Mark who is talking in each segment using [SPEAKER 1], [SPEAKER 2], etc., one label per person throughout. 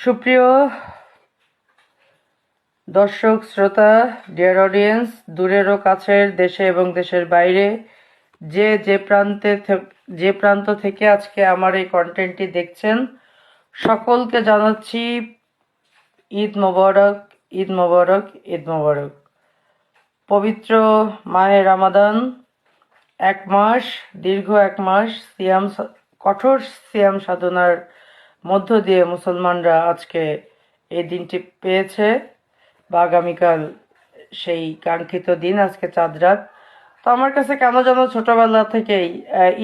[SPEAKER 1] সুপ্রিয় দর্শক শ্রোতা, ডিয়ার অডিয়েন্স, দূরের ও কাছের, দেশে এবং দেশের বাইরে যে প্রান্ত থেকে আজকে আমার এই কন্টেন্টটি দেখছেন, সকলকে জানাচ্ছি ঈদ মোবারক, ঈদ মোবারক, ঈদ মোবারক। পবিত্র মাহে রামাদান, দীর্ঘ এক মাস কঠোর সিয়াম সাধনার মধ্য দিয়ে মুসলমানরা আজকে এই দিনটি পেয়েছে, বা আগামীকাল সেই কাঙ্ক্ষিত দিন, আজকে চাঁদ রাত। তো আমার কাছে কেন যেন ছোটবেলা থেকেই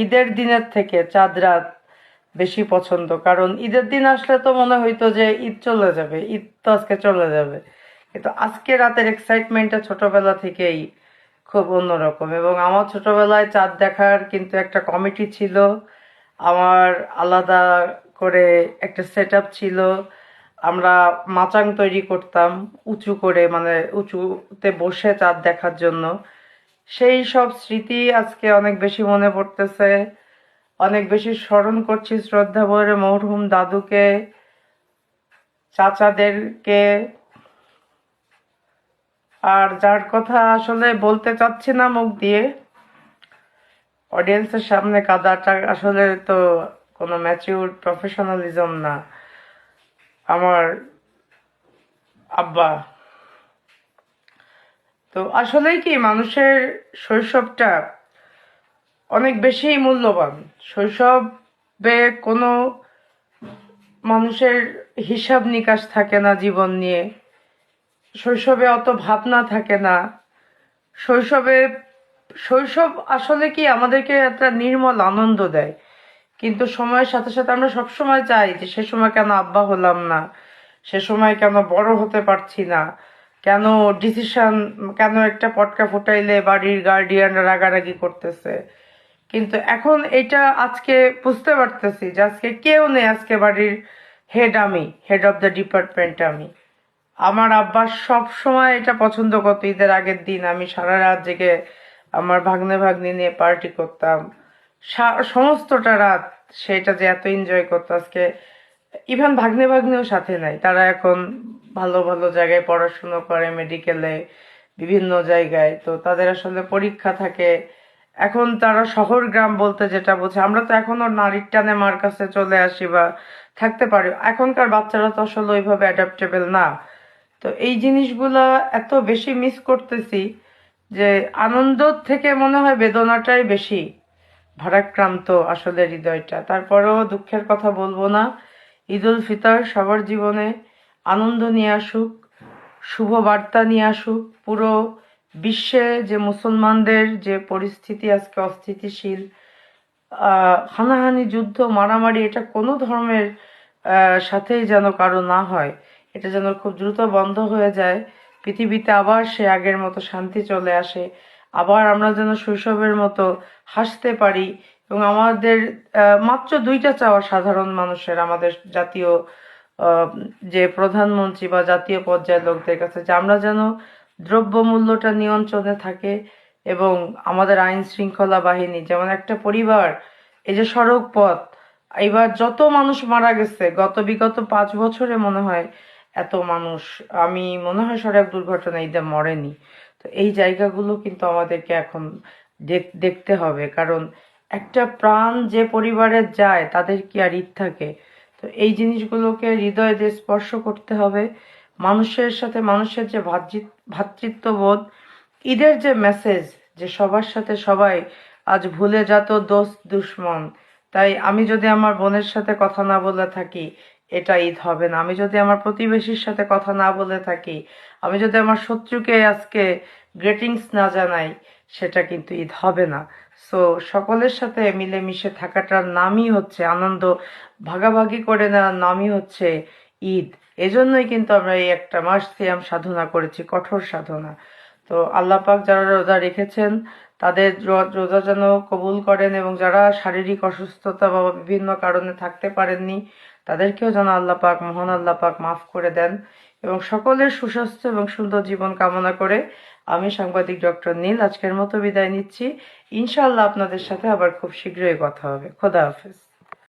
[SPEAKER 1] ঈদের দিনের থেকে চাঁদ রাত বেশি পছন্দ, কারণ ঈদের দিন আসলে তো মনে হইতো যে ঈদ চলে যাবে, ঈদ তো আজকে চলে যাবে, কিন্তু আজকে রাতের এক্সাইটমেন্টটা ছোটবেলা থেকেই খুব অন্যরকম। এবং আমার ছোটবেলায় চাঁদ দেখার কিন্তু একটা কমিটি ছিল, আমার আলাদা করে একটা সেট আপ ছিল। আমরা মাচাং তৈরি করতাম উঁচু করে, মানে উঁচুতে বসে চাঁদ দেখার জন্য। সেই সব স্মৃতি আজকে অনেক বেশি মনে পড়তেছে, অনেক বেশি স্মরণ করছি শ্রদ্ধা ভরে মরহুম দাদুকে, চাচাদেরকে, আর যার কথা আসলে বলতে চাচ্ছি না মুখ দিয়ে, অডিয়েন্সের সামনে কাদাটা আসলে তো কোনো ম্যাচিউর প্রফেশনালিজম না, আমার আব্বা। তো আসলেই কি মানুষের শৈশবটা অনেক বেশি মূল্যবান। শৈশবে কোনো মানুষের হিসাব নিকাশ থাকে না জীবন নিয়ে, শৈশবে অত ভাবনা থাকে না। শৈশব আসলে কি আমাদেরকে একটা নির্মল আনন্দ দেয়, কিন্তু সময়ের সাথে সাথে আমরা সবসময় চাই যে সে সময় কেন আব্বা হলাম না, সে সময় কেন বড় হতে পারছি না, কেন একটা পটকা ফুটাইলে বাড়ির গার্ডিয়ানরা রাগারাগি করতেছে। কিন্তু এখন এটা আজকে বুঝতে পারতেছি যে আজকে কেউ নেই, আজকে বাড়ির হেড অফ দ্য ডিপার্টমেন্ট আমি। আমার আব্বা সব সময় এটা পছন্দ করতো, ঈদের আগের দিন আমি সারা রাত জেগে আমার ভাগ্নি নিয়ে পার্টি করতাম, সমস্তটা রাত। সেটা যে এত এনজয় করতো, আজকে ইভেন ভাগ্নেও সাথে নাই, তারা এখন ভালো ভালো জায়গায় পড়াশুনো করে, মেডিকেলে, বিভিন্ন জায়গায়। তো তাদের আসলে পরীক্ষা থাকে, এখন তারা শহর গ্রাম বলতে যেটা বোঝে। আমরা তো এখনো নারীর টানে মার কাছে চলে আসি বা থাকতে পারি, এখনকার বাচ্চারা তো আসলে ওইভাবে অ্যাডাপ্টেবল না। তো এই জিনিসগুলা এত বেশি মিস করতেছি যে আনন্দ থেকে মনে হয় বেদনাটাই বেশি ভারাক্রান্ত আসলে হৃদয়টা। তারপরেও দুঃখের কথা বলবো না, ঈদ উল ফিতর সবার জীবনে আনন্দ নিয়ে আসুক, শুভ বার্তা নিয়ে আসুক। পুরো বিশ্বে যে মুসলমানদের যে পরিস্থিতি আজকে অস্থিতিশীল, হানাহানি, যুদ্ধ, মারামারি, এটা কোনো ধর্মের সাথেই যেন কারো না হয়, এটা যেন খুব দ্রুত বন্ধ হয়ে যায়। পৃথিবীতে আবার সে আগের মতো শান্তি চলে আসে, আবার আমরা যেন শৈশবের মতো হাসতে পারি। এবং আমাদের মাত্র দুইটা চাওয়া সাধারণ মানুষের, আমাদের জাতীয় যে প্রধানমন্ত্রী বা জাতীয় পর্যায়ের লোকদের কাছে, যে আমরা যেন দ্রব্যমূল্যটা নিয়ন্ত্রণে থাকে, এবং আমাদের আইন শৃঙ্খলা বাহিনী, যেমন একটা পরিবার, এই যে সড়ক পথ, এবার যত মানুষ মারা গেছে বিগত 5 বছরে, মনে হয় এত মানুষ আমি মনে হয় সড়ক দুর্ঘটনায় ঈদে মরেনি। তো এই জায়গাগুলো কিন্তু আমাদেরকে এখন দেখতে হবে, কারণ একটা প্রাণ যে পরিবারে যায় তাদের কি আর ঈদ থাকে? তো এই জিনিসগুলোকে হৃদয় দিয়ে স্পর্শ করতে হবে। মানুষের সাথে মানুষের যে ভ্রাতৃত্ববোধ, ঈদের যে মেসেজ, যে সবার সাথে সবাই আজ ভুলে যাত দোস্ত দুশ্মন। তাই আমি যদি আমার বোনের সাথে কথা না বলে থাকি, এটা ঈদ হবে না। আমি যদি আমার প্রতিবেশীর সাথে কথা না বলে থাকি, আমি যদি আমার শত্রুকে আজকে গ্রিটিংস না জানাই, সেটা কিন্তু ঈদ হবে না। সো সকলের সাথে মিলেমিশে থাকাটার নামই হচ্ছে আনন্দ, ভাগাভাগি করে নেওয়ার নামই হচ্ছে ঈদ। এজন্যই কিন্তু আমরা এই একটা মাস সিয়াম সাধনা করেছি, কঠোর সাধনা। তো আল্লাহ পাক যারা রোজা রেখেছেন তাদের রোজা যেন কবুল করেন, এবং যারা শারীরিক অসুস্থতা বা বিভিন্ন কারণে থাকতে পারেননি তাদেরকেও যেন মহান আল্লাহ পাক মাফ করে দেন। এবং সকলের সুস্বাস্থ্য এবং সুন্দর জীবন কামনা করে আমি সাংবাদিক ডক্টর নীল আজকের মতো বিদায় নিচ্ছি। ইনশাআল্লাহ আপনাদের সাথে আবার খুব শীঘ্রই কথা হবে। খোদা হাফেজ।